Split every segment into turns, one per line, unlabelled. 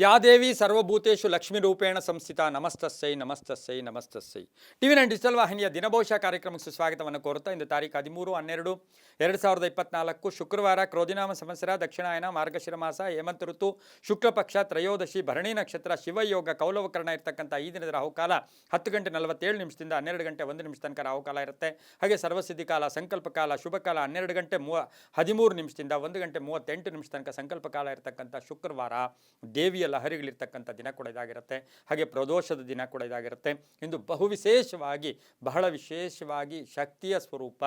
ಯಾ ದೇವಿ ಸರ್ವಭೂತೇಶು ಲಕ್ಷ್ಮೀರೂಪೇಣ ಸಂಸ್ಥಿತ ನಮಸ್ತಸ್ಸೈ ನಮಸ್ತಸ್ಸೈ ನಮಸ್ತಸ್ಸೈ. ಟಿವಿ9 digital ವಾಹಿನಿಯ ದಿನಭವಿಷ್ಯ ಕಾರ್ಯಕ್ರಮಕ್ಕೆ ಸುಸ್ವಾಗತವನ್ನು ಕೋರುತ್ತಾ ಇಂದು ತಾರೀಕು 13/12/2024 ಶುಕ್ರವಾರ ಕ್ರೋಧಿನಾಮ ಸಂವತ್ಸರ ದಕ್ಷಿಣಾಯನ ಮಾರ್ಗಶಿರ ಮಾಸ ಹೇಮಂತ ಋತು ಶುಕ್ಲ ಪಕ್ಷ ತ್ರಯೋದಶಿ ಭರಣಿ ನಕ್ಷತ್ರ ಶಿವಯೋಗ ಕೌಲವಕರಣ ಇರತಕ್ಕಂಥ ಈ ದಿನದ ರಾಹುಕಾಲ 10 ಗಂಟೆ 47 ನಿಮಿಷದಿಂದ 12 ಗಂಟೆ 1 ನಿಮಿಷ ತನಕ ರಾಹುಕಾಲ ಇರುತ್ತೆ. ಹಾಗೆ ಸರ್ವಸಿದ್ಧಿ ಕಾಲ ಸಂಕಲ್ಪ ಕಾಲ ಶುಭ ಕಾಲ 12 ಗಂಟೆ 13 ನಿಮಿಷದಿಂದ 1 ಗಂಟೆ 38 ನಿಮಿಷ ತನಕ ಸಂಕಲ್ಪ ಕಾಲ ಇರತಕ್ಕಂಥ ಶುಕ್ರವಾರ ದೇವಿಯ ಲಹರಿಗಳಿರ್ತಕ್ಕಂಥ ದಿನ ಕೂಡ ಇದಾಗಿರುತ್ತೆ. ಹಾಗೆ ಪ್ರದೋಷದ ದಿನ ಕೂಡ ಇದಾಗಿರುತ್ತೆ. ಇಂದು ಬಹಳ ವಿಶೇಷವಾಗಿ ಶಕ್ತಿಯ ಸ್ವರೂಪ,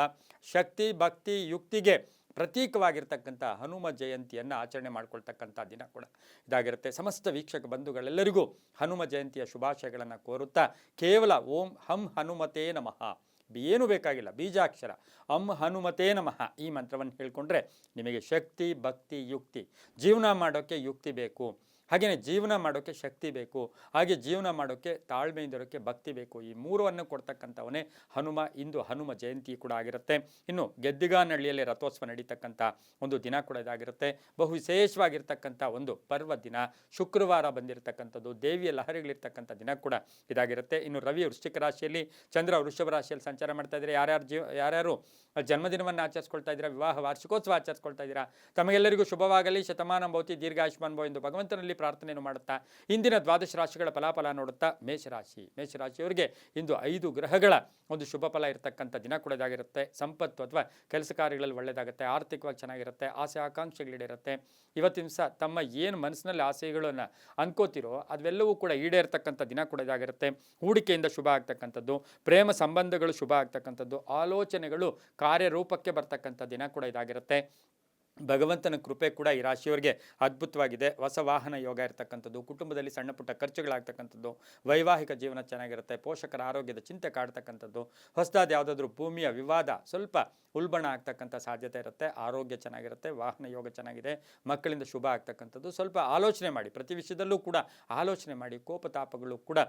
ಶಕ್ತಿ ಭಕ್ತಿ ಯುಕ್ತಿಗೆ ಪ್ರತೀಕವಾಗಿರ್ತಕ್ಕಂಥ ಹನುಮ ಜಯಂತಿಯನ್ನು ಆಚರಣೆ ಮಾಡ್ಕೊಳ್ತಕ್ಕಂಥ ದಿನ ಕೂಡ ಇದಾಗಿರುತ್ತೆ. ಸಮಸ್ತ ವೀಕ್ಷಕ ಬಂಧುಗಳೆಲ್ಲರಿಗೂ ಹನುಮ ಜಯಂತಿಯ ಶುಭಾಶಯಗಳನ್ನು ಕೋರುತ್ತಾ ಕೇವಲ ಓಂ ಹಂ ಹನುಮತೇ ನಮಃ, ಏನು ಬೇಕಾಗಿಲ್ಲ, ಬೀಜಾಕ್ಷರ ಹನುಮತೇ ನಮಃ ಈ ಮಂತ್ರವನ್ನು ಹೇಳ್ಕೊಂಡ್ರೆ ನಿಮಗೆ ಶಕ್ತಿ ಭಕ್ತಿ ಯುಕ್ತಿ, ಜೀವನ ಮಾಡೋಕ್ಕೆ ಯುಕ್ತಿ ಬೇಕು, ಹಾಗೆಯೇ ಜೀವನ ಮಾಡೋಕ್ಕೆ ಶಕ್ತಿ ಬೇಕು, ಹಾಗೆ ಜೀವನ ಮಾಡೋಕ್ಕೆ ತಾಳ್ಮೆಯಿಂದಿರೋಕ್ಕೆ ಭಕ್ತಿ ಬೇಕು. ಈ ಮೂರನ್ನು ಕೊಡ್ತಕ್ಕಂಥವನೇ ಹನುಮ. ಇಂದು ಹನುಮ ಜಯಂತಿ ಕೂಡ ಆಗಿರುತ್ತೆ. ಇನ್ನು ಗೆದ್ದಿಗಾನಹಳ್ಳಿಯಲ್ಲಿ ರಥೋತ್ಸವ ನಡೀತಕ್ಕಂಥ ಒಂದು ದಿನ ಕೂಡ ಇದಾಗಿರುತ್ತೆ. ಬಹು ವಿಶೇಷವಾಗಿರ್ತಕ್ಕಂಥ ಒಂದು ಪರ್ವ ದಿನ, ಶುಕ್ರವಾರ ಬಂದಿರತಕ್ಕಂಥದ್ದು, ದೇವಿಯ ಲಹರಿಗಳಿರ್ತಕ್ಕಂಥ ದಿನ ಕೂಡ ಇದಾಗಿರುತ್ತೆ. ಇನ್ನು ರವಿ ವೃಶ್ಚಿಕ ರಾಶಿಯಲ್ಲಿ, ಚಂದ್ರ ವೃಷಭ ರಾಶಿಯಲ್ಲಿ ಸಂಚಾರ ಮಾಡ್ತಾ ಇದ್ದಾರೆ. ಯಾರ್ಯಾರು ಜನ್ಮದಿನವನ್ನು ಆಚರಿಸ್ಕೊಳ್ತಾ ಇದ್ದೀರಾ, ವಿವಾಹ ವಾರ್ಷಿಕೋತ್ಸವ ಆಚರಿಸ್ಕೊಳ್ತಾ ಇದ್ದೀರಾ, ತಮಗೆಲ್ಲರಿಗೂ ಶುಭವಾಗಲಿ, ಶತಮಾನ ಭವತಿ, ದೀರ್ಘಾಯುಷ್ಮಾನ್ ಭವ ಎಂದು ಭಗವಂತನಲ್ಲಿ ಪ್ರಾರ್ಥನೆಯನ್ನು ಮಾಡುತ್ತಾ ಇಂದಿನ ದ್ವಾದಶ ರಾಶಿಗಳ ಫಲಾಫಲ ನೋಡುತ್ತಾ ಮೇಷರಾಶಿಯವರಿಗೆ ಇಂದು 5 ಗ್ರಹಗಳ ಒಂದು ಶುಭ ಫಲ ಇರತಕ್ಕಂಥ ದಿನ ಕೂಡ ಇದಾಗಿರುತ್ತೆ. ಸಂಪತ್ತು ಅಥವಾ ಕೆಲಸ ಕಾರ್ಯಗಳಲ್ಲಿ ಒಳ್ಳೆಯದಾಗುತ್ತೆ, ಆರ್ಥಿಕವಾಗಿ ಚೆನ್ನಾಗಿರುತ್ತೆ, ಆಸೆ ಆಕಾಂಕ್ಷೆಗಳಿರುತ್ತೆ. ಇವತ್ತಿನ ದಿವಸ ತಮ್ಮ ಏನು ಮನಸ್ಸಿನಲ್ಲಿ ಆಸೆಗಳನ್ನು ಅನ್ಕೋತಿರೋ ಅದೆಲ್ಲವೂ ಕೂಡ ಈಡೇರ್ತಕ್ಕಂಥ ದಿನ ಕೂಡ ಇದಾಗಿರುತ್ತೆ. ಹೂಡಿಕೆಯಿಂದ ಶುಭ ಆಗ್ತಕ್ಕಂಥದ್ದು, ಪ್ರೇಮ ಸಂಬಂಧಗಳು ಶುಭ ಆಗ್ತಕ್ಕಂಥದ್ದು, ಆಲೋಚನೆಗಳು ಕಾರ್ಯರೂಪಕ್ಕೆ ಬರ್ತಕ್ಕಂಥ ದಿನ ಕೂಡ ಇದಾಗಿರುತ್ತೆ. ಭಗವಂತನ ಕೃಪೆ ಕೂಡ ಈ ರಾಶಿಯವರಿಗೆ ಅದ್ಭುತವಾಗಿದೆ. ಹೊಸ ವಾಹನ ಯೋಗ ಇರತಕ್ಕಂಥದ್ದು, ಕುಟುಂಬದಲ್ಲಿ ಸಣ್ಣ ಪುಟ್ಟ ಖರ್ಚುಗಳಾಗ್ತಕ್ಕಂಥದ್ದು, ವೈವಾಹಿಕ ಜೀವನ ಚೆನ್ನಾಗಿರುತ್ತೆ, ಪೋಷಕರ ಆರೋಗ್ಯದ ಚಿಂತೆ ಕಾಡ್ತಕ್ಕಂಥದ್ದು, ಹೊಸದಾದ ಯಾವುದಾದ್ರೂ ಭೂಮಿಯ ವಿವಾದ ಸ್ವಲ್ಪ ಉಲ್ಬಣ ಆಗ್ತಕ್ಕಂಥ ಸಾಧ್ಯತೆ ಇರುತ್ತೆ. ಆರೋಗ್ಯ ಚೆನ್ನಾಗಿರುತ್ತೆ, ವಾಹನ ಯೋಗ ಚೆನ್ನಾಗಿದೆ, ಮಕ್ಕಳಿಂದ ಶುಭ ಆಗ್ತಕ್ಕಂಥದ್ದು. ಸ್ವಲ್ಪ ಆಲೋಚನೆ ಮಾಡಿ, ಪ್ರತಿ ವಿಷಯದಲ್ಲೂ ಕೂಡ ಆಲೋಚನೆ ಮಾಡಿ, ಕೋಪತಾಪಗಳು ಕೂಡ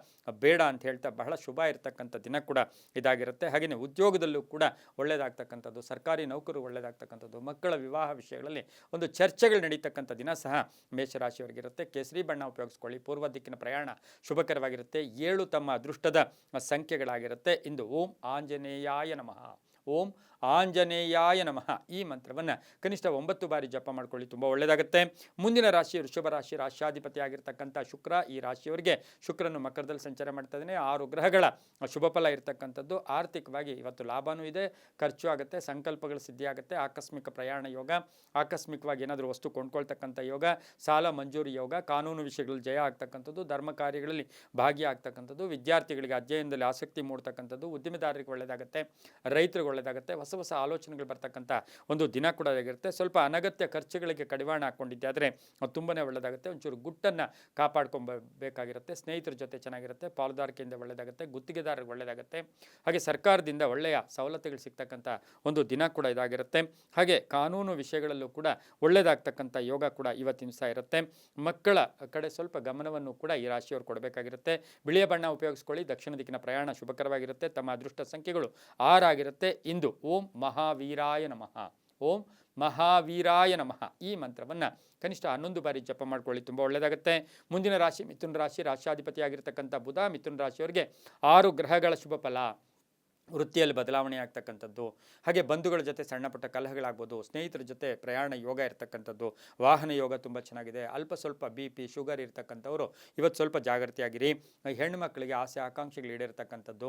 ಬೇಡ ಅಂತ ಹೇಳ್ತಾ ಬಹಳ ಶುಭ ಇರತಕ್ಕಂಥ ದಿನ ಕೂಡ ಇದಾಗಿರುತ್ತೆ. ಹಾಗೆಯೇ ಉದ್ಯೋಗದಲ್ಲೂ ಕೂಡ ಒಳ್ಳೆಯದಾಗ್ತಕ್ಕಂಥದ್ದು, ಸರ್ಕಾರಿ ನೌಕರು ಒಳ್ಳೆಯದಾಗ್ತಕ್ಕಂಥದ್ದು, ಮಕ್ಕಳ ವಿವಾಹ ವಿಷಯಗಳಲ್ಲಿ ಒಂದು ಚರ್ಚೆಗಳು ನಡೀತಕ್ಕಂಥ ದಿನ ಸಹ ಮೇಷರಾಶಿಯವರಿಗಿರುತ್ತೆ. ಕೇಸರಿ ಬಣ್ಣ ಉಪಯೋಗಿಸ್ಕೊಳ್ಳಿ. ಪೂರ್ವ ದಿಕ್ಕಿನ ಪ್ರಯಾಣ ಶುಭಕರವಾಗಿರುತ್ತೆ. 7 ತಮ್ಮ ಅದೃಷ್ಟದ ಸಂಖ್ಯೆಗಳಾಗಿರುತ್ತೆ. ಇಂದು ಓಂ ಆಂಜನೇಯಾಯ ನಮಃ, ಓಂ ಆಂಜನೇಯಾಯ ನಮಃ ಈ ಮಂತ್ರವನ್ನು ಕನಿಷ್ಠ 9 ಬಾರಿ ಜಪ ಮಾಡ್ಕೊಳ್ಳಿ, ತುಂಬ ಒಳ್ಳೆಯದಾಗುತ್ತೆ. ಮುಂದಿನ ರಾಶಿ ವೃಷಭ ರಾಶಿ, ರಾಶ್ಯಾಧಿಪತಿ ಆಗಿರ್ತಕ್ಕಂಥ ಶುಕ್ರ. ಈ ರಾಶಿಯವರಿಗೆ ಶುಕ್ರನು ಮಕರದಲ್ಲಿ ಸಂಚಾರ ಮಾಡ್ತಾ ಇದ್ದಾನೆ. 6 ಗ್ರಹಗಳ ಶುಭ ಫಲ ಇರತಕ್ಕಂಥದ್ದು. ಆರ್ಥಿಕವಾಗಿ ಇವತ್ತು ಲಾಭವೂ ಇದೆ, ಖರ್ಚು ಆಗುತ್ತೆ, ಸಂಕಲ್ಪಗಳು ಸಿದ್ಧಿ ಆಗುತ್ತೆ, ಆಕಸ್ಮಿಕ ಪ್ರಯಾಣ ಯೋಗ, ಆಕಸ್ಮಿಕವಾಗಿ ಏನಾದರೂ ವಸ್ತು ಕೊಂಡ್ಕೊಳ್ತಕ್ಕಂಥ ಯೋಗ, ಸಾಲ ಮಂಜೂರಿ ಯೋಗ, ಕಾನೂನು ವಿಷಯಗಳಲ್ಲಿ ಜಯ ಆಗ್ತಕ್ಕಂಥದ್ದು, ಧರ್ಮ ಕಾರ್ಯಗಳಲ್ಲಿ ಭಾಗಿಯಾಗ್ತಕ್ಕಂಥದ್ದು, ವಿದ್ಯಾರ್ಥಿಗಳಿಗೆ ಅಧ್ಯಯನದಲ್ಲಿ ಆಸಕ್ತಿ ಮೂಡ್ತಕ್ಕಂಥದ್ದು, ಉದ್ಯಮಿದಾರರಿಗೆ ಒಳ್ಳೆಯದಾಗುತ್ತೆ, ರೈತರಿಗೆ ಒಳ್ಳೆಯದಾಗುತ್ತೆ, ಹೊಸ ಆಲೋಚನೆಗಳು ಬರ್ತಕ್ಕಂಥ ಒಂದು ದಿನ ಕೂಡ ಆಗಿರುತ್ತೆ. ಸ್ವಲ್ಪ ಅನಗತ್ಯ ಖರ್ಚುಗಳಿಗೆ ಕಡಿವಾಣ ಹಾಕ್ಕೊಂಡಿದ್ದೆ ಆದರೆ ಅದು ತುಂಬಾ ಒಳ್ಳೆಯದಾಗುತ್ತೆ. ಒಂಚೂರು ಗುಟ್ಟನ್ನು ಕಾಪಾಡ್ಕೊಬೇಕಾಗಿರುತ್ತೆ. ಸ್ನೇಹಿತರ ಜೊತೆ ಚೆನ್ನಾಗಿರುತ್ತೆ, ಪಾಲುದಾರಿಕೆಯಿಂದ ಒಳ್ಳೆಯದಾಗುತ್ತೆ, ಗುತ್ತಿಗೆದಾರರಿಗೆ ಒಳ್ಳೆಯದಾಗುತ್ತೆ. ಹಾಗೆ ಸರ್ಕಾರದಿಂದ ಒಳ್ಳೆಯ ಸವಲತ್ತುಗಳು ಸಿಗ್ತಕ್ಕಂಥ ಒಂದು ದಿನ ಕೂಡ ಇದಾಗಿರುತ್ತೆ. ಹಾಗೆ ಕಾನೂನು ವಿಷಯಗಳಲ್ಲೂ ಕೂಡ ಒಳ್ಳೆಯದಾಗ್ತಕ್ಕಂಥ ಯೋಗ ಕೂಡ ಇವತ್ತಿನ ದಿವಸ ಇರುತ್ತೆ. ಮಕ್ಕಳ ಕಡೆ ಸ್ವಲ್ಪ ಗಮನವನ್ನು ಕೂಡ ಈ ರಾಶಿಯವರು ಕೊಡಬೇಕಾಗಿರುತ್ತೆ. ಬಿಳಿಯ ಬಣ್ಣ ಉಪಯೋಗಿಸ್ಕೊಳ್ಳಿ. ದಕ್ಷಿಣ ದಿಕ್ಕಿನ ಪ್ರಯಾಣ ಶುಭಕರವಾಗಿರುತ್ತೆ. ತಮ್ಮ ಅದೃಷ್ಟ ಸಂಖ್ಯೆಗಳು 6 ಆಗಿರುತ್ತೆ. ಇಂದು ಓಂ ಮಹಾವೀರಾಯ ನಮಃ, ಓಂ ಮಹಾವೀರಾಯ ನಮಃ ಈ ಮಂತ್ರವನ್ನು ಕನಿಷ್ಠ 11 ಬಾರಿ ಜಪ ಮಾಡ್ಕೊಳ್ಳಿ, ತುಂಬ ಒಳ್ಳೆಯದಾಗುತ್ತೆ. ಮುಂದಿನ ರಾಶಿ ಮಿಥುನ ರಾಶಿ, ರಾಶ್ಯಾಧಿಪತಿಯಾಗಿರ್ತಕ್ಕಂಥ ಬುಧ. ಮಿಥುನ ರಾಶಿಯವರಿಗೆ 6 ಗ್ರಹಗಳ ಶುಭ ಫಲ. ವೃತ್ತಿಯಲ್ಲಿ ಬದಲಾವಣೆ ಆಗ್ತಕ್ಕಂಥದ್ದು, ಹಾಗೆ ಬಂಧುಗಳ ಜೊತೆ ಸಣ್ಣ ಪುಟ್ಟ ಕಲಹಗಳಾಗ್ಬೋದು, ಸ್ನೇಹಿತರ ಜೊತೆ ಪ್ರಯಾಣ ಯೋಗ ಇರ್ತಕ್ಕಂಥದ್ದು, ವಾಹನ ಯೋಗ ತುಂಬ ಚೆನ್ನಾಗಿದೆ. ಅಲ್ಪ ಸ್ವಲ್ಪ BP ಶುಗರ್ ಇರ್ತಕ್ಕಂಥವರು ಇವತ್ತು ಸ್ವಲ್ಪ ಜಾಗೃತಿಯಾಗಿರಿ. ಹೆಣ್ಣು ಮಕ್ಕಳಿಗೆ ಆಸೆ ಆಕಾಂಕ್ಷೆಗಳು ಈಡೇರ್ತಕ್ಕಂಥದ್ದು,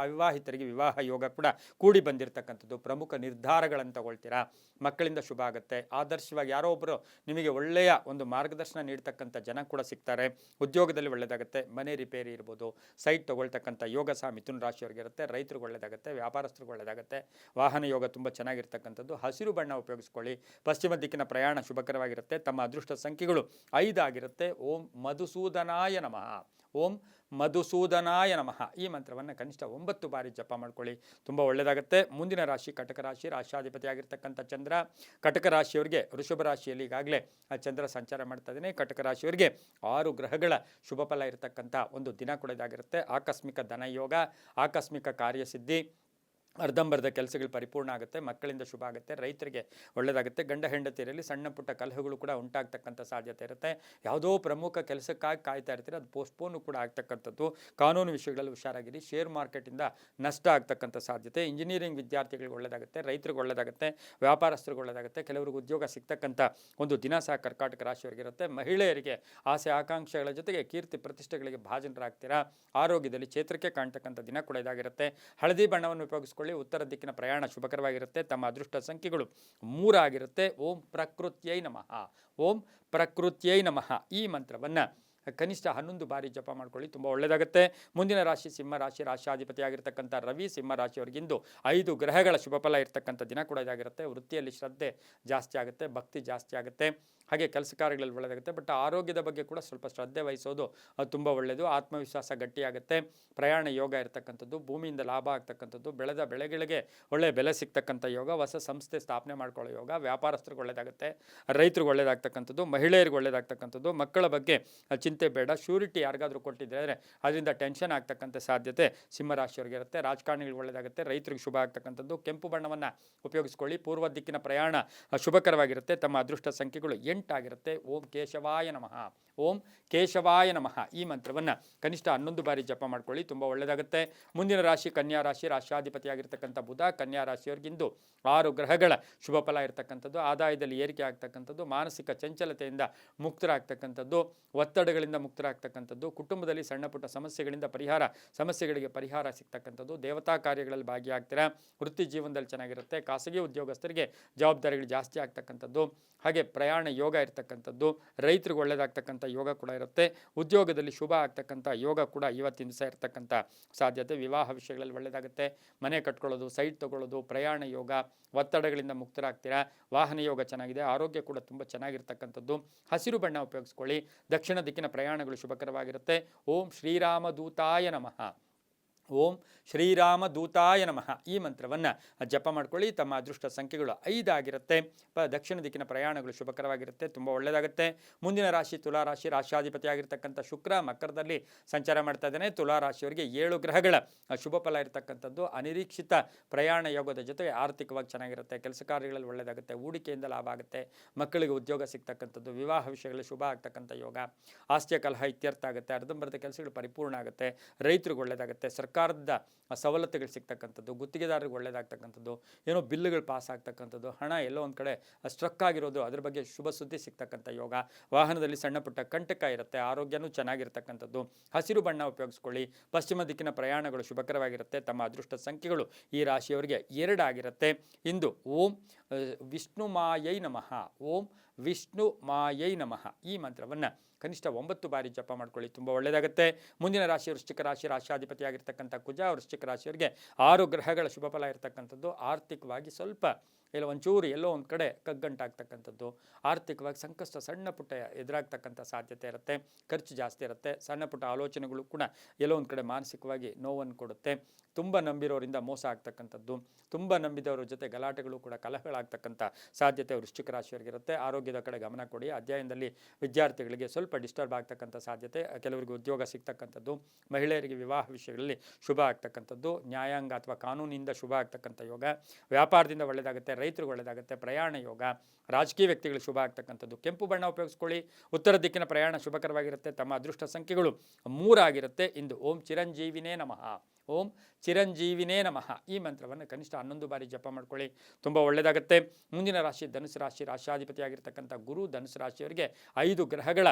ಅವಿವಾಹಿತರಿಗೆ ವಿವಾಹ ಯೋಗ ಕೂಡ ಕೂಡಿ ಬಂದಿರತಕ್ಕಂಥದ್ದು, ಪ್ರಮುಖ ನಿರ್ಧಾರಗಳನ್ನು ತಗೊಳ್ತೀರಾ, ಮಕ್ಕಳಿಂದ ಶುಭ ಆಗುತ್ತೆ. ಆದರ್ಶವಾಗಿ ಯಾರೋ ಒಬ್ಬರು ನಿಮಗೆ ಒಳ್ಳೆಯ ಒಂದು ಮಾರ್ಗದರ್ಶನ ನೀಡ್ತಕ್ಕಂಥ ಜನ ಕೂಡ ಸಿಗ್ತಾರೆ. ಉದ್ಯೋಗದಲ್ಲಿ ಒಳ್ಳೆಯದಾಗುತ್ತೆ. ಮನೆ ರಿಪೇರಿ ಇರ್ಬೋದು, ಸೈಟ್ ತಗೊಳ್ತಕ್ಕಂಥ ಯೋಗ ಸಹ ಮಿಥುನ ರಾಶಿಯವರಿಗೆ ಇರುತ್ತೆ. ರೈತರಿಗೆ ಒಳ್ಳೆಯದಾಗುತ್ತೆ, ವ್ಯಾಪಾರಸ್ಥರಿಗೆ ಒಳ್ಳೆಯದಾಗುತ್ತೆ. ವಾಹನ ಯೋಗ ತುಂಬ ಚೆನ್ನಾಗಿರ್ತಕ್ಕಂಥದ್ದು. ಹಸಿರು ಬಣ್ಣ ಉಪಯೋಗಿಸ್ಕೊಳ್ಳಿ. ಪಶ್ಚಿಮ ದಿಕ್ಕಿನ ಪ್ರಯಾಣ ಶುಭಕರವಾಗಿರುತ್ತೆ. ತಮ್ಮ ಅದೃಷ್ಟ ಸಂಖ್ಯೆಗಳು 5 ಆಗಿರುತ್ತೆ. ಓಂ ಮಧುಸೂದನಾಯ ನಮಃ, ಓಂ ಮಧುಸೂದನಾಯ ನಮಃ ಈ ಮಂತ್ರವನ್ನು ಕನಿಷ್ಠ 9 ಬಾರಿ ಜಪ ಮಾಡ್ಕೊಳ್ಳಿ, ತುಂಬ ಒಳ್ಳೆಯದಾಗುತ್ತೆ. ಮುಂದಿನ ರಾಶಿ ಕಟಕ ರಾಶಿ, ರಾಶ್ಯಾಧಿಪತಿ ಆಗಿರ್ತಕ್ಕಂಥ ಚಂದ್ರ. ಕಟಕ ರಾಶಿಯವರಿಗೆ ವೃಷಭ ರಾಶಿಯಲ್ಲಿ ಈಗಾಗಲೇ ಚಂದ್ರ ಸಂಚಾರ ಮಾಡ್ತಾ ಇದ್ದಾನೆ. ಕಟಕ ರಾಶಿಯವರಿಗೆ 6 ಗ್ರಹಗಳ ಶುಭ ಫಲ ಇರತಕ್ಕಂಥ ಒಂದು ದಿನ ಕೂಡ ಇದಾಗಿರುತ್ತೆ. ಆಕಸ್ಮಿಕ ಧನ ಯೋಗ, ಆಕಸ್ಮಿಕ ಕಾರ್ಯಸಿದ್ಧಿ, ಅರ್ಧಂಬರ್ಧ ಕೆಲಸಗಳು ಪರಿಪೂರ್ಣ ಆಗುತ್ತೆ, ಮಕ್ಕಳಿಂದ ಶುಭ ಆಗುತ್ತೆ, ರೈತರಿಗೆ ಒಳ್ಳೆಯದಾಗುತ್ತೆ. ಗಂಡ ಹೆಂಡತಿಯರಲ್ಲಿ ಸಣ್ಣ ಪುಟ್ಟ ಕಲಹಗಳು ಕೂಡ ಉಂಟಾಗ್ತಕ್ಕಂಥ ಸಾಧ್ಯತೆ ಇರುತ್ತೆ. ಯಾವುದೋ ಪ್ರಮುಖ ಕೆಲಸಕ್ಕಾಗಿ ಕಾಯ್ತಾ ಇರ್ತೀರ, ಅದು ಪೋಸ್ಟ್ಪೋನು ಕೂಡ ಆಗ್ತಕ್ಕಂಥದ್ದು. ಕಾನೂನು ವಿಷಯಗಳಲ್ಲಿ ಹುಷಾರಾಗಿರಿ. ಶೇರ್ ಮಾರ್ಕೆಟಿಂದ ನಷ್ಟ ಆಗ್ತಕ್ಕಂಥ ಸಾಧ್ಯತೆ. ಇಂಜಿನಿಯರಿಂಗ್ ವಿದ್ಯಾರ್ಥಿಗಳಿಗೆ ಒಳ್ಳೆಯದಾಗುತ್ತೆ, ರೈತರಿಗೆ ಒಳ್ಳೆಯದಾಗುತ್ತೆ, ವ್ಯಾಪಾರಸ್ಥರಿಗೆ ಒಳ್ಳೆಯದಾಗುತ್ತೆ, ಕೆಲವರಿಗೆ ಉದ್ಯೋಗ ಸಿಗ್ತಕ್ಕಂಥ ಒಂದು ದಿನ ಸಹ ಕರ್ಕಾಟಕ ರಾಶಿಯವರಿಗಿರುತ್ತೆ. ಮಹಿಳೆಯರಿಗೆ ಆಸೆ ಆಕಾಂಕ್ಷೆಗಳ ಜೊತೆಗೆ ಕೀರ್ತಿ ಪ್ರತಿಷ್ಠೆಗಳಿಗೆ ಭಾಜನರಾಗ್ತೀರಾ. ಆರೋಗ್ಯದಲ್ಲಿ ಚೇತರಿಕೆ ಕಾಣ್ತಕ್ಕಂಥ ದಿನ ಕೂಡ ಇದಾಗಿರುತ್ತೆ. ಹಳದಿ ಬಣ್ಣವನ್ನು ಉಪಯೋಗಿಸ್ಕೊಳ್ಳಿ. ಉತ್ತರ ದಿಕ್ಕಿನ ಪ್ರಯಾಣ ಶುಭಕರವಾಗಿರುತ್ತೆ. ತಮ್ಮ ಅದೃಷ್ಟ ಸಂಖ್ಯೆಗಳು 3 ಆಗಿರುತ್ತೆ. ಓಂ ಪ್ರಕೃತ್ಯೈ ನಮಃ. ಓಂ ಪ್ರಕೃತ್ಯೈ ನಮಃ ಈ ಮಂತ್ರವನ್ನು ಕನಿಷ್ಠ 11 ಬಾರಿ ಜಪ ಮಾಡ್ಕೊಳ್ಳಿ, ತುಂಬ ಒಳ್ಳೆಯದಾಗುತ್ತೆ. ಮುಂದಿನ ರಾಶಿ ಸಿಂಹ ರಾಶಿ. ರಾಶಿಯಾಧಿಪತಿ ಆಗಿರ್ತಕ್ಕಂಥ ರವಿ ಸಿಂಹ ರಾಶಿಯವರಿಗಿಂದು 5 ಗ್ರಹಗಳ ಶುಭ ಫಲ ಇರ್ತಕ್ಕಂಥ ದಿನ ಕೂಡ ಇದಾಗಿರುತ್ತೆ. ವೃತ್ತಿಯಲ್ಲಿ ಶ್ರದ್ಧೆ ಜಾಸ್ತಿ ಆಗುತ್ತೆ, ಭಕ್ತಿ ಜಾಸ್ತಿ ಆಗುತ್ತೆ, ಹಾಗೆ ಕೆಲಸ ಕಾರ್ಯಗಳಲ್ಲಿ ಒಳ್ಳೆಯದಾಗುತ್ತೆ. ಬಟ್ ಆರೋಗ್ಯದ ಬಗ್ಗೆ ಕೂಡ ಸ್ವಲ್ಪ ಶ್ರದ್ಧೆ ವಹಿಸೋದು ಅದು ತುಂಬ ಒಳ್ಳೆಯದು. ಆತ್ಮವಿಶ್ವಾಸ ಗಟ್ಟಿಯಾಗುತ್ತೆ. ಪ್ರಯಾಣ ಯೋಗ ಇರತಕ್ಕಂಥದ್ದು, ಭೂಮಿಯಿಂದ ಲಾಭ ಆಗ್ತಕ್ಕಂಥದ್ದು, ಬೆಳೆದ ಬೆಳೆಗಳಿಗೆ ಒಳ್ಳೆಯ ಬೆಲೆ ಸಿಗ್ತಕ್ಕಂಥ ಯೋಗ, ಹೊಸ ಸಂಸ್ಥೆ ಸ್ಥಾಪನೆ ಮಾಡ್ಕೊಳ್ಳೋ ಯೋಗ, ವ್ಯಾಪಾರಸ್ಥರಿಗೆ ಒಳ್ಳೆಯದಾಗುತ್ತೆ, ರೈತರಿಗೆ ಒಳ್ಳೆಯದಾಗ್ತಕ್ಕಂಥದ್ದು, ಮಹಿಳೆಯರಿಗೆ ಒಳ್ಳೆಯದಾಗ್ತಕ್ಕಂಥದ್ದು. ಮಕ್ಕಳ ಬಗ್ಗೆ ಚಿಂತೆ ಬೇಡ. ಶ್ಯೂರಿಟಿ ಯಾರಿಗಾದರೂ ಕೊಟ್ಟಿದ್ದರೆ ಅದರಿಂದ ಟೆನ್ಷನ್ ಆಗ್ತಕ್ಕಂಥ ಸಾಧ್ಯತೆ ಸಿಂಹರಾಶಿಯವರಿಗೆ ಇರುತ್ತೆ. ರಾಜಕಾರಣಿಗಳಿಗೆ ಒಳ್ಳೆಯದಾಗುತ್ತೆ, ರೈತರಿಗೆ ಶುಭ ಆಗ್ತಕ್ಕಂಥದ್ದು. ಕೆಂಪು ಬಣ್ಣವನ್ನು ಉಪಯೋಗಿಸ್ಕೊಳ್ಳಿ. ಪೂರ್ವ ದಿಕ್ಕಿನ ಪ್ರಯಾಣ ಶುಭಕರವಾಗಿರುತ್ತೆ. ತಮ್ಮ ಅದೃಷ್ಟ ಸಂಖ್ಯೆಗಳು 8 ಆಗಿರುತ್ತೆ. ಓಂ ಕೇಶವಾಯ ನಮಃ. ಓಂ ಕೇಶವಾಯ ನಮಃ ಈ ಮಂತ್ರವನ್ನು ಕನಿಷ್ಠ 11 ಬಾರಿ ಜಪ ಮಾಡ್ಕೊಳ್ಳಿ, ತುಂಬ ಒಳ್ಳೆಯದಾಗುತ್ತೆ. ಮುಂದಿನ ರಾಶಿ ಕನ್ಯಾ ರಾಶಿ. ರಾಶಿಯಾಧಿಪತಿಯಾಗಿರ್ತಕ್ಕಂಥ ಬುಧ ಕನ್ಯಾ ರಾಶಿಯವರಿಗಿಂದು 6 ಗ್ರಹಗಳ ಶುಭ ಫಲ ಇರತಕ್ಕಂಥದ್ದು. ಆದಾಯದಲ್ಲಿ ಏರಿಕೆ ಆಗ್ತಕ್ಕಂಥದ್ದು, ಮಾನಸಿಕ ಚಂಚಲತೆಯಿಂದ ಮುಕ್ತರಾಗ್ತಕ್ಕಂಥದ್ದು, ಒತ್ತಡಗಳಿಂದ ಮುಕ್ತರಾಗ್ತಕ್ಕಂಥದ್ದು, ಕುಟುಂಬದಲ್ಲಿ ಸಣ್ಣ ಪುಟ್ಟ ಸಮಸ್ಯೆಗಳಿಗೆ ಪರಿಹಾರ ಸಿಗ್ತಕ್ಕಂಥದ್ದು, ದೇವತಾ ಕಾರ್ಯಗಳಲ್ಲಿ ಭಾಗಿಯಾಗ್ತೀರಾ. ವೃತ್ತಿ ಜೀವನದಲ್ಲಿ ಚೆನ್ನಾಗಿರುತ್ತೆ. ಖಾಸಗಿ ಉದ್ಯೋಗಸ್ಥರಿಗೆ ಜವಾಬ್ದಾರಿಗಳು ಜಾಸ್ತಿ ಆಗ್ತಕ್ಕಂಥದ್ದು, ಹಾಗೆ ಪ್ರಯಾಣ ಯೋಗ ಇರ್ತಕ್ಕಂಥದ್ದು, ರೈತರಿಗೆ ಒಳ್ಳೆಯದಾಗ್ತಕ್ಕಂಥ ಯೋಗ ಕೂಡ ಇರುತ್ತೆ. ಉದ್ಯೋಗದಲ್ಲಿ ಶುಭ ಆಗ್ತಕ್ಕಂಥ ಯೋಗ ಕೂಡ ಇವತ್ತಿನ ದಿವಸ ಇರ್ತಕ್ಕಂಥ ಸಾಧ್ಯತೆ. ವಿವಾಹ ವಿಷಯಗಳಲ್ಲಿ ಒಳ್ಳೆಯದಾಗುತ್ತೆ. ಮನೆ ಕಟ್ಕೊಳ್ಳೋದು, ಸೈಟ್ ತಗೊಳ್ಳೋದು, ಪ್ರಯಾಣ ಯೋಗ, ಒತ್ತಡಗಳಿಂದ ಮುಕ್ತರಾಗ್ತೀರಾ. ವಾಹನ ಯೋಗ ಚೆನ್ನಾಗಿದೆ. ಆರೋಗ್ಯ ಕೂಡ ತುಂಬ ಚೆನ್ನಾಗಿರ್ತಕ್ಕಂಥದ್ದು. ಹಸಿರು ಬಣ್ಣ ಉಪಯೋಗಿಸ್ಕೊಳ್ಳಿ. ದಕ್ಷಿಣ ದಿಕ್ಕಿನ ಪ್ರಯಾಣಗಳು ಶುಭಕರವಾಗಿರುತ್ತೆ. ಓಂ ಶ್ರೀರಾಮದೂತಾಯ ನಮಃ. ಓಂ ಶ್ರೀರಾಮದೂತಾಯ ನಮಃ ಈ ಮಂತ್ರವನ್ನು ಜಪ ಮಾಡ್ಕೊಳ್ಳಿ. ತಮ್ಮ ಅದೃಷ್ಟ ಸಂಖ್ಯೆಗಳು 5 ಆಗಿರುತ್ತೆ. ದಕ್ಷಿಣ ದಿಕ್ಕಿನ ಪ್ರಯಾಣಗಳು ಶುಭಕರವಾಗಿರುತ್ತೆ, ತುಂಬ ಒಳ್ಳೆಯದಾಗುತ್ತೆ. ಮುಂದಿನ ರಾಶಿ ತುಲಾರಾಶಿ. ರಾಶಿಯಾಧಿಪತಿಯಾಗಿರ್ತಕ್ಕಂಥ ಶುಕ್ರ ಮಕರದಲ್ಲಿ ಸಂಚಾರ ಮಾಡ್ತಾ ಇದ್ದಾನೆ. ತುಲಾರಾಶಿಯವರಿಗೆ 7 ಗ್ರಹಗಳ ಶುಭ ಫಲ ಇರತಕ್ಕಂಥದ್ದು. ಅನಿರೀಕ್ಷಿತ ಪ್ರಯಾಣ ಯೋಗದ ಜೊತೆಗೆ ಆರ್ಥಿಕವಾಗಿ ಚೆನ್ನಾಗಿರುತ್ತೆ. ಕೆಲಸ ಕಾರ್ಯಗಳಲ್ಲಿ ಒಳ್ಳೆಯದಾಗುತ್ತೆ. ಹೂಡಿಕೆಯಿಂದ ಲಾಭ ಆಗುತ್ತೆ. ಮಕ್ಕಳಿಗೆ ಉದ್ಯೋಗ ಸಿಗ್ತಕ್ಕಂಥದ್ದು, ವಿವಾಹ ವಿಷಯಗಳಲ್ಲಿ ಶುಭ ಆಗ್ತಕ್ಕಂಥ ಯೋಗ, ಆಸ್ತಿಯ ಕಲಹ ಇತ್ಯರ್ಥ ಆಗುತ್ತೆ. ಅರ್ಧಂಬರ್ಧ ಕೆಲಸಗಳು ಪರಿಪೂರ್ಣ ಆಗುತ್ತೆ. ರೈತರಿಗೆ ಒಳ್ಳೆಯದಾಗುತ್ತೆ. ಸರ್ಕಾರದ ಸವಲತ್ತುಗಳು ಸಿಗ್ತಕ್ಕಂಥದ್ದು, ಗುತ್ತಿಗೆದಾರರಿಗೆ ಒಳ್ಳೆಯದಾಗ್ತಕ್ಕಂಥದ್ದು, ಏನೋ ಬಿಲ್luಗಳು ಪಾಸ್ ಆಗ್ತಕ್ಕಂಥದ್ದು, ಹಣ ಎಲ್ಲೋ ಒಂದು ಕಡೆ ಸ್ಟ್ರಕ್ ಆಗಿರೋದು ಅದ್ರ ಬಗ್ಗೆ ಶುಭ ಸುದ್ದಿ ಸಿಗ್ತಕ್ಕಂಥ ಯೋಗ. ವಾಹನದಲ್ಲಿ ಸಣ್ಣ ಪುಟ್ಟ ಕಂಟಕ ಇರುತ್ತೆ. ಆರೋಗ್ಯನೂ ಚೆನ್ನಾಗಿರ್ತಕ್ಕಂಥದ್ದು. ಹಸಿರು ಬಣ್ಣ ಉಪಯೋಗಿಸ್ಕೊಳ್ಳಿ. ಪಶ್ಚಿಮ ದಿಕ್ಕಿನ ಪ್ರಯಾಣಗಳು ಶುಭಕರವಾಗಿರುತ್ತೆ. ತಮ್ಮ ಅದೃಷ್ಟ ಸಂಖ್ಯೆಗಳು ಈ ರಾಶಿಯವರಿಗೆ 2 ಆಗಿರುತ್ತೆ. ಇಂದು ಓಂ ವಿಷ್ಣು ಮಾಯೈ ನಮಃ. ಓಂ ವಿಷ್ಣು ಮಾಯೈ ನಮಃ ಈ ಮಂತ್ರವನ್ನು ಕನಿಷ್ಠ 9 ಬಾರಿ ಜಪ ಮಾಡ್ಕೊಳ್ಳಿ, ತುಂಬ ಒಳ್ಳೆಯದಾಗುತ್ತೆ. ಮುಂದಿನ ರಾಶಿ ವೃಶ್ಚಿಕ ರಾಶಿ. ರಾಶಿಯಾಧಿಪತಿಯಾಗಿರ್ತಕ್ಕಂಥ ಕುಜ. ವೃಶ್ಚಿಕ ರಾಶಿಯವರಿಗೆ 6 ಗ್ರಹಗಳ ಶುಭ ಫಲ ಇರತಕ್ಕಂಥದ್ದು. ಆರ್ಥಿಕವಾಗಿ ಸ್ವಲ್ಪ ಒಂಚೂರು ಎಲ್ಲೋ ಒಂದು ಕಡೆ ಕಗ್ಗಂಟಾಗ್ತಕ್ಕಂಥದ್ದು, ಆರ್ಥಿಕವಾಗಿ ಸಂಕಷ್ಟ ಸಣ್ಣ ಪುಟ್ಟ ಎದುರಾಗ್ತಕ್ಕಂಥ ಸಾಧ್ಯತೆ ಇರುತ್ತೆ. ಖರ್ಚು ಜಾಸ್ತಿ ಇರುತ್ತೆ. ಸಣ್ಣ ಪುಟ್ಟ ಆಲೋಚನೆಗಳು ಕೂಡ ಎಲ್ಲೋ ಒಂದು ಕಡೆ ಮಾನಸಿಕವಾಗಿ ನೋವನ್ನು ಕೊಡುತ್ತೆ. ತುಂಬ ನಂಬಿರೋರಿಂದ ಮೋಸ ಆಗ್ತಕ್ಕಂಥದ್ದು, ತುಂಬ ನಂಬಿದವರ ಜೊತೆ ಗಲಾಟೆಗಳು ಕೂಡ ಕಲಹಗಳಾಗ್ತಕ್ಕಂಥ ಸಾಧ್ಯತೆ ವೃಶ್ಚಿಕ ರಾಶಿಯವರಿಗಿರುತ್ತೆ. ಆರೋಗ್ಯದ ಕಡೆ ಗಮನ ಕೊಡಿ. ಅಧ್ಯಯನದಲ್ಲಿ ವಿದ್ಯಾರ್ಥಿಗಳಿಗೆ ಸ್ವಲ್ಪ ಡಿಸ್ಟರ್ಬ್ ಆಗ್ತಕ್ಕಂಥ ಸಾಧ್ಯತೆ. ಕೆಲವರಿಗೆ ಉದ್ಯೋಗ ಸಿಗ್ತಕ್ಕಂಥದ್ದು, ಮಹಿಳೆಯರಿಗೆ ವಿವಾಹ ವಿಷಯಗಳಲ್ಲಿ ಶುಭ ಆಗ್ತಕ್ಕಂಥದ್ದು, ನ್ಯಾಯಾಂಗ ಅಥವಾ ಕಾನೂನಿಂದ ಶುಭ ಆಗ್ತಕ್ಕಂಥ ಯೋಗ, ವ್ಯಾಪಾರದಿಂದ ಒಳ್ಳೆಯದಾಗುತ್ತೆ, ರೈತರಿಗೆ ಒಳ್ಳೆಯದಾಗುತ್ತೆ, ಪ್ರಯಾಣ ಯೋಗ, ರಾಜಕೀಯ ವ್ಯಕ್ತಿಗಳಿಗೆ ಶುಭ ಆಗ್ತಕ್ಕಂಥದ್ದು. ಕೆಂಪು ಬಣ್ಣ ಉಪಯೋಗಿಸ್ಕೊಳ್ಳಿ. ಉತ್ತರ ದಿಕ್ಕಿನ ಪ್ರಯಾಣ ಶುಭಕರವಾಗಿರುತ್ತೆ. ತಮ್ಮ ಅದೃಷ್ಟ ಸಂಖ್ಯೆಗಳು 3 ಆಗಿರುತ್ತೆ. ಇಂದು ಓಂ ಚಿರಂಜೀವಿನೇ ನಮಃ. ಓಂ ಚಿರಂಜೀವಿನೇ ನಮಃ ಈ ಮಂತ್ರವನ್ನು ಕನಿಷ್ಠ 11 ಬಾರಿ ಜಪ ಮಾಡ್ಕೊಳ್ಳಿ, ತುಂಬ ಒಳ್ಳೆಯದಾಗುತ್ತೆ. ಮುಂದಿನ ರಾಶಿ ಧನುಸು ರಾಶಿ. ರಾಶಿಯಾಧಿಪತಿಯಾಗಿರ್ತಕ್ಕಂಥ ಗುರು ಧನುಸು ರಾಶಿಯವರಿಗೆ 5 ಗ್ರಹಗಳ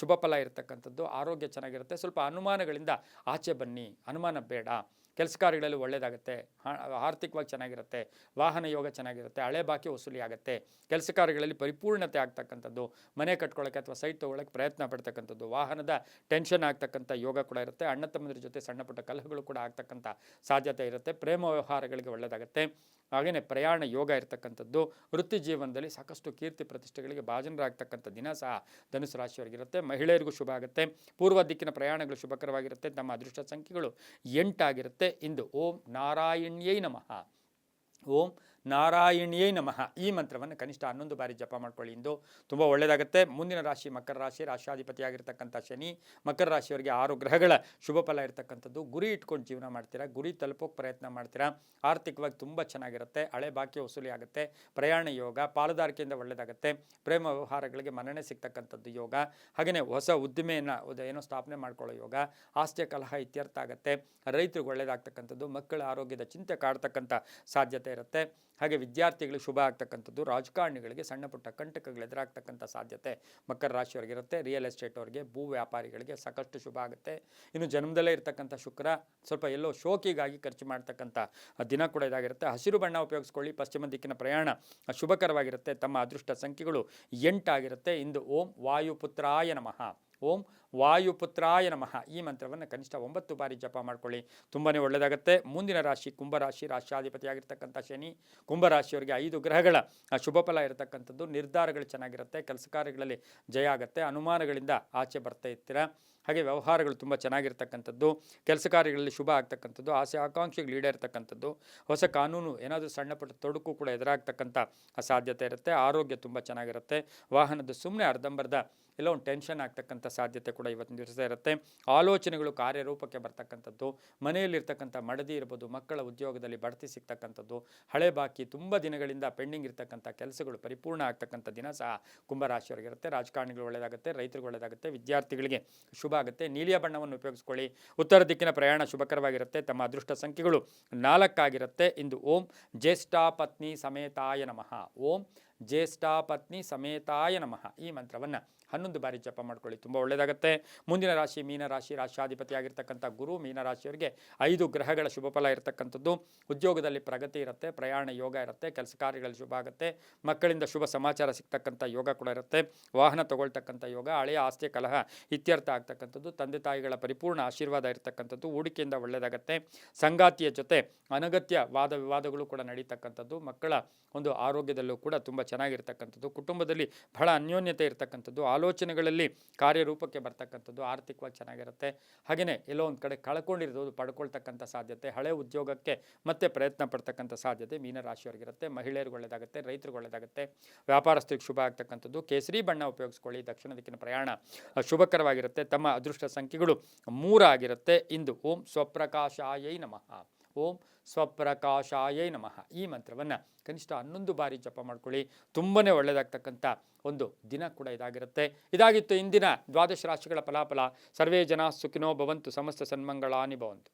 ಶುಭ ಫಲ ಇರತಕ್ಕಂಥದ್ದು. ಆರೋಗ್ಯ ಚೆನ್ನಾಗಿರುತ್ತೆ. ಸ್ವಲ್ಪ ಅನುಮಾನಗಳಿಂದ ಆಚೆ ಬನ್ನಿ, ಅನುಮಾನ ಬೇಡ. ಕೆಲಸ ಕಾರ್ಯಗಳಲ್ಲಿ ಒಳ್ಳೆಯದಾಗುತ್ತೆ. ಆರ್ಥಿಕವಾಗಿ ಚೆನ್ನಾಗಿರುತ್ತೆ. ವಾಹನ ಯೋಗ ಚೆನ್ನಾಗಿರುತ್ತೆ. ಹಳೆ ಬಾಕಿ ವಸೂಲಿ ಆಗುತ್ತೆ. ಕೆಲಸ ಕಾರ್ಯಗಳಲ್ಲಿ ಪರಿಪೂರ್ಣತೆ ಆಗ್ತಕ್ಕಂಥದ್ದು, ಮನೆ ಕಟ್ಕೊಳ್ಳೋಕ್ಕೆ ಅಥವಾ ಸೈಟ್ ತೊಗೊಳ್ಳೋಕ್ಕೆ ಪ್ರಯತ್ನ ಪಡ್ತಕ್ಕಂಥದ್ದು, ವಾಹನದ ಟೆನ್ಷನ್ ಆಗ್ತಕ್ಕಂಥ ಯೋಗ ಕೂಡ ಇರುತ್ತೆ. ಅಣ್ಣ ತಮ್ಮಂದಿರ ಜೊತೆ ಸಣ್ಣ ಪುಟ್ಟ ಕಲಹಗಳು ಕೂಡ ಆಗ್ತಕ್ಕಂಥ ಸಾಧ್ಯತೆ ಇರುತ್ತೆ. ಪ್ರೇಮ ವ್ಯವಹಾರಗಳಿಗೆ ಒಳ್ಳೆಯದಾಗುತ್ತೆ. ಹಾಗೆಯೇ ಪ್ರಯಾಣ ಯೋಗ ಇರತಕ್ಕಂಥದ್ದು. ವೃತ್ತಿ ಜೀವನದಲ್ಲಿ ಸಾಕಷ್ಟು ಕೀರ್ತಿ ಪ್ರತಿಷ್ಠೆಗಳಿಗೆ ಭಾಜನರಾಗ್ತಕ್ಕಂಥ ದಿನ ಸಹ ಧನುಸು ರಾಶಿಯವರಿಗಿರುತ್ತೆ. ಮಹಿಳೆಯರಿಗೂ ಶುಭ ಆಗುತ್ತೆ. ಪೂರ್ವ ದಿಕ್ಕಿನ ಪ್ರಯಾಣಗಳು ಶುಭಕರವಾಗಿರುತ್ತೆ. ತಮ್ಮ ಅದೃಷ್ಟ ಸಂಖ್ಯೆಗಳು 8 ಆಗಿರುತ್ತೆ. ಇಂದು ಓಂ ನಾರಾಯಣ್ಯೈ ನಮಃ. ಓಂ ನಾರಾಯಣಿಯೇ ನಮಃ ಈ ಮಂತ್ರವನ್ನು ಕನಿಷ್ಠ 11 ಬಾರಿ ಜಪ ಮಾಡ್ಕೊಳ್ಳಿ. ಇಂದು ತುಂಬ ಒಳ್ಳೆಯದಾಗುತ್ತೆ. ಮುಂದಿನ ರಾಶಿ ಮಕರ ರಾಶಿ, ರಾಶಿಯಾಧಿಪತಿಯಾಗಿರ್ತಕ್ಕಂಥ ಶನಿ. ಮಕರ ರಾಶಿಯವರಿಗೆ 6 ಗ್ರಹಗಳ ಶುಭ ಫಲ ಇರತಕ್ಕಂಥದ್ದು. ಗುರಿ ಇಟ್ಕೊಂಡು ಜೀವನ ಮಾಡ್ತೀರಾ, ಗುರಿ ತಲುಪೋಕೆ ಪ್ರಯತ್ನ ಮಾಡ್ತೀರಾ. ಆರ್ಥಿಕವಾಗಿ ತುಂಬ ಚೆನ್ನಾಗಿರುತ್ತೆ. ಹಳೆ ಬಾಕಿ ವಸೂಲಿ ಆಗುತ್ತೆ. ಪ್ರಯಾಣ ಯೋಗ, ಪಾಲುದಾರಿಕೆಯಿಂದ ಒಳ್ಳೆಯದಾಗುತ್ತೆ. ಪ್ರೇಮ ವ್ಯವಹಾರಗಳಿಗೆ ಮನ್ನಣೆ ಸಿಗ್ತಕ್ಕಂಥದ್ದು ಯೋಗ. ಹಾಗೆಯೇ ಹೊಸ ಉದ್ದಿಮೆಯನ್ನು ಏನೋ ಸ್ಥಾಪನೆ ಮಾಡ್ಕೊಳ್ಳೋ ಯೋಗ. ಆಸ್ತಿಯ ಕಲಹ ಇತ್ಯರ್ಥ ಆಗುತ್ತೆ. ರೈತರಿಗೆ ಒಳ್ಳೆಯದಾಗ್ತಕ್ಕಂಥದ್ದು. ಮಕ್ಕಳ ಆರೋಗ್ಯದ ಚಿಂತೆ ಕಾಡ್ತಕ್ಕಂಥ ಸಾಧ್ಯತೆ ಇರುತ್ತೆ. ಹಾಗೆ ವಿದ್ಯಾರ್ಥಿಗಳಿಗೆ ಶುಭ ಆಗ್ತಕ್ಕಂಥದ್ದು. ರಾಜಕಾರಣಿಗಳಿಗೆ ಸಣ್ಣ ಪುಟ್ಟ ಕಂಟಕಗಳು ಎದುರಾಗ್ತಕ್ಕಂಥ ಸಾಧ್ಯತೆ ಮಕರ ರಾಶಿಯವರಿಗೆ ಇರುತ್ತೆ. ರಿಯಲ್ ಎಸ್ಟೇಟ್ ಅವರಿಗೆ, ಭೂ ವ್ಯಾಪಾರಿಗಳಿಗೆ ಸಾಕಷ್ಟು ಶುಭ ಆಗುತ್ತೆ. ಇನ್ನು ಜನ್ಮದಲ್ಲೇ ಇರ್ತಕ್ಕಂಥ ಶುಕ್ರ ಸ್ವಲ್ಪ ಎಲ್ಲೋ ಶೋಕಿಗಾಗಿ ಖರ್ಚು ಮಾಡ್ತಕ್ಕಂಥ ದಿನ ಕೂಡ ಇದಾಗಿರುತ್ತೆ. ಹಸಿರು ಬಣ್ಣ ಉಪಯೋಗಿಸ್ಕೊಳ್ಳಿ. ಪಶ್ಚಿಮ ದಿಕ್ಕಿನ ಪ್ರಯಾಣ ಶುಭಕರವಾಗಿರುತ್ತೆ. ತಮ್ಮ ಅದೃಷ್ಟ ಸಂಖ್ಯೆಗಳು 8 ಆಗಿರುತ್ತೆ. ಇಂದು ಓಂ ವಾಯುಪುತ್ರಾಯ ನಮಃ, ಓಂ ವಾಯುಪುತ್ರಾಯ ನಮಃ ಈ ಮಂತ್ರವನ್ನು ಕನಿಷ್ಠ 9 ಬಾರಿ ಜಪ ಮಾಡ್ಕೊಳ್ಳಿ. ತುಂಬಾ ಒಳ್ಳೆಯದಾಗುತ್ತೆ. ಮುಂದಿನ ರಾಶಿ ಕುಂಭರಾಶಿ, ರಾಶಿಯಾಧಿಪತಿಯಾಗಿರ್ತಕ್ಕಂಥ ಶನಿ. ಕುಂಭರಾಶಿಯವರಿಗೆ 5 ಗ್ರಹಗಳ ಶುಭ ಫಲ ಇರತಕ್ಕಂಥದ್ದು. ನಿರ್ಧಾರಗಳು ಚೆನ್ನಾಗಿರುತ್ತೆ. ಕೆಲಸ ಕಾರ್ಯಗಳಲ್ಲಿ ಜಯ ಆಗುತ್ತೆ. ಅನುಮಾನಗಳಿಂದ ಆಚೆ ಬರ್ತಾ ಇರ್ತೀರಾ. ಹಾಗೆ ವ್ಯವಹಾರಗಳು ತುಂಬ ಚೆನ್ನಾಗಿರ್ತಕ್ಕಂಥದ್ದು. ಕೆಲಸ ಕಾರ್ಯಗಳಲ್ಲಿ ಶುಭ ಆಗ್ತಕ್ಕಂಥದ್ದು. ಆಸೆ ಆಕಾಂಕ್ಷೆಗಳು ಈಡೇರ್ತಕ್ಕಂಥದ್ದು. ಹೊಸ ಕಾನೂನು ಏನಾದರೂ ಸಣ್ಣ ಪುಟ್ಟ ತೊಡಕು ಕೂಡ ಎದುರಾಗ್ತಕ್ಕಂಥ ಸಾಧ್ಯತೆ ಇರುತ್ತೆ. ಆರೋಗ್ಯ ತುಂಬ ಚೆನ್ನಾಗಿರುತ್ತೆ. ವಾಹನದ ಸುಮ್ಮನೆ ಅರ್ಧಂಬರ್ಧ ಎಲ್ಲೋ ಒಂದು ಟೆನ್ಷನ್ ಆಗ್ತಕ್ಕಂಥ ಸಾಧ್ಯತೆ ಕೂಡ ಇವತ್ತಿನ ದಿವಸ ಇರುತ್ತೆ. ಆಲೋಚನೆಗಳು ಕಾರ್ಯರೂಪಕ್ಕೆ ಬರ್ತಕ್ಕಂಥದ್ದು. ಮನೆಯಲ್ಲಿರ್ತಕ್ಕಂಥ ಮಡದಿ ಇರ್ಬೋದು, ಮಕ್ಕಳ ಉದ್ಯೋಗದಲ್ಲಿ ಬಡ್ತಿ ಸಿಗ್ತಕ್ಕಂಥದ್ದು. ಹಳೆ ಬಾಕಿ ತುಂಬ ದಿನಗಳಿಂದ ಪೆಂಡಿಂಗ್ ಇರ್ತಕ್ಕಂಥ ಕೆಲಸಗಳು ಪರಿಪೂರ್ಣ ಆಗ್ತಕ್ಕಂಥ ದಿನ ಸಹ ಕುಂಭರಾಶಿಯವರಿಗಿರುತ್ತೆ. ರಾಜಕಾರಣಿಗಳು ಒಳ್ಳೆಯದಾಗುತ್ತೆ. ರೈತರಿಗೆ ಒಳ್ಳೆಯದಾಗುತ್ತೆ. ವಿದ್ಯಾರ್ಥಿಗಳಿಗೆ ಶುಭ ಆಗುತ್ತೆ. ನೀಲಿಯ ಬಣ್ಣವನ್ನು ಉಪಯೋಗಿಸ್ಕೊಳ್ಳಿ. ಉತ್ತರ ದಿಕ್ಕಿನ ಪ್ರಯಾಣ ಶುಭಕರವಾಗಿರುತ್ತೆ. ತಮ್ಮ ಅದೃಷ್ಟ ಸಂಖ್ಯೆಗಳು 4 ಆಗಿರುತ್ತೆ. ಇಂದು ಓಂ ಜ್ಯೇಷ್ಠ ಪತ್ನಿ ಸಮೇತಾಯ ನಮಃ, ಓಂ ಜ್ಯೇಷ್ಠ ಪತ್ನಿ ಸಮೇತಾಯ ನಮಃ ಈ ಮಂತ್ರವನ್ನು 11 ಬಾರಿ ಜಪ ಮಾಡ್ಕೊಳ್ಳಿ. ತುಂಬ ಒಳ್ಳೆಯದಾಗುತ್ತೆ. ಮುಂದಿನ ರಾಶಿ ಮೀನರಾಶಿ, ರಾಶಿಯಾಧಿಪತಿಯಾಗಿರ್ತಕ್ಕಂಥ ಗುರು. ಮೀನರಾಶಿಯವರಿಗೆ 5 ಗ್ರಹಗಳ ಶುಭ ಫಲ ಇರತಕ್ಕಂಥದ್ದು. ಉದ್ಯೋಗದಲ್ಲಿ ಪ್ರಗತಿ ಇರುತ್ತೆ. ಪ್ರಯಾಣ ಯೋಗ ಇರುತ್ತೆ. ಕೆಲಸ ಕಾರ್ಯಗಳಲ್ಲಿ ಶುಭ ಆಗುತ್ತೆ. ಮಕ್ಕಳಿಂದ ಶುಭ ಸಮಾಚಾರ ಸಿಗ್ತಕ್ಕಂಥ ಯೋಗ ಕೂಡ ಇರುತ್ತೆ. ವಾಹನ ತಗೊಳ್ತಕ್ಕಂಥ ಯೋಗ. ಹಳೆಯ ಆಸ್ತಿ ಕಲಹ ಇತ್ಯರ್ಥ ಆಗ್ತಕ್ಕಂಥದ್ದು. ತಂದೆ ತಾಯಿಗಳ ಪರಿಪೂರ್ಣ ಆಶೀರ್ವಾದ ಇರತಕ್ಕಂಥದ್ದು. ಹೂಡಿಕೆಯಿಂದ ಒಳ್ಳೆಯದಾಗುತ್ತೆ. ಸಂಗಾತಿಯ ಜೊತೆ ಅನಗತ್ಯ ವಾದ ವಿವಾದಗಳು ಕೂಡ ನಡೀತಕ್ಕಂಥದ್ದು. ಮಕ್ಕಳ ಒಂದು ಆರೋಗ್ಯದಲ್ಲೂ ಕೂಡ ತುಂಬ ಚೆನ್ನಾಗಿರ್ತಕ್ಕಂಥದ್ದು. ಕುಟುಂಬದಲ್ಲಿ ಬಹಳ ಅನ್ಯೋನ್ಯತೆ ಇರತಕ್ಕಂಥದ್ದು. ಆಲೋಚನೆಗಳಲ್ಲಿ ಕಾರ್ಯರೂಪಕ್ಕೆ ಬರ್ತಕ್ಕಂಥದ್ದು. ಆರ್ಥಿಕವಾಗಿ ಚೆನ್ನಾಗಿರುತ್ತೆ. ಹಾಗೆಯೇ ಎಲ್ಲೋ ಒಂದು ಕಡೆ ಕಳ್ಕೊಂಡಿರೋದು ಪಡ್ಕೊಳ್ತಕ್ಕಂಥ ಸಾಧ್ಯತೆ. ಹಳೆ ಉದ್ಯೋಗಕ್ಕೆ ಮತ್ತೆ ಪ್ರಯತ್ನ ಪಡ್ತಕ್ಕಂಥ ಸಾಧ್ಯತೆ ಮೀನರಾಶಿಯವರಿಗಿರುತ್ತೆ. ಮಹಿಳೆಯರಿಗೆ ಒಳ್ಳೆಯದಾಗುತ್ತೆ. ರೈತರಿಗೆ ಒಳ್ಳೆಯದಾಗುತ್ತೆ. ವ್ಯಾಪಾರಸ್ಥರಿಗೆ ಶುಭ ಆಗ್ತಕ್ಕಂಥದ್ದು. ಕೇಸರಿ ಬಣ್ಣ ಉಪಯೋಗಿಸ್ಕೊಳ್ಳಿ. ದಕ್ಷಿಣ ದಿಕ್ಕಿನ ಪ್ರಯಾಣ ಶುಭಕರವಾಗಿರುತ್ತೆ. ತಮ್ಮ ಅದೃಷ್ಟ ಸಂಖ್ಯೆಗಳು 3 ಆಗಿರುತ್ತೆ. ಇಂದು ಓಂ ಸ್ವಪ್ರಕಾಶಾಯೈ ನಮಃ, ಓಂ ಸ್ವಪ್ರಕಾಶಾಯೈ ನಮಃ ಈ ಮಂತ್ರವನ್ನು ಕನಿಷ್ಠ 11 ಬಾರಿ ಜಪ ಮಾಡ್ಕೊಳ್ಳಿ. ತುಂಬಾ ಒಳ್ಳೆಯದಾಗ್ತಕ್ಕಂಥ ಒಂದು ದಿನ ಕೂಡ ಇದಾಗಿರುತ್ತೆ. ಇದಾಗಿತ್ತು ಇಂದಿನ ದ್ವಾದಶ ರಾಶಿಗಳ ಫಲಾಫಲ. ಸರ್ವೇ ಜನ ಸುಖಿನೋ ಭವಂತು, ಸಮಸ್ತ ಸನ್ಮಂಗಳಾನಿ ಭವಂತು.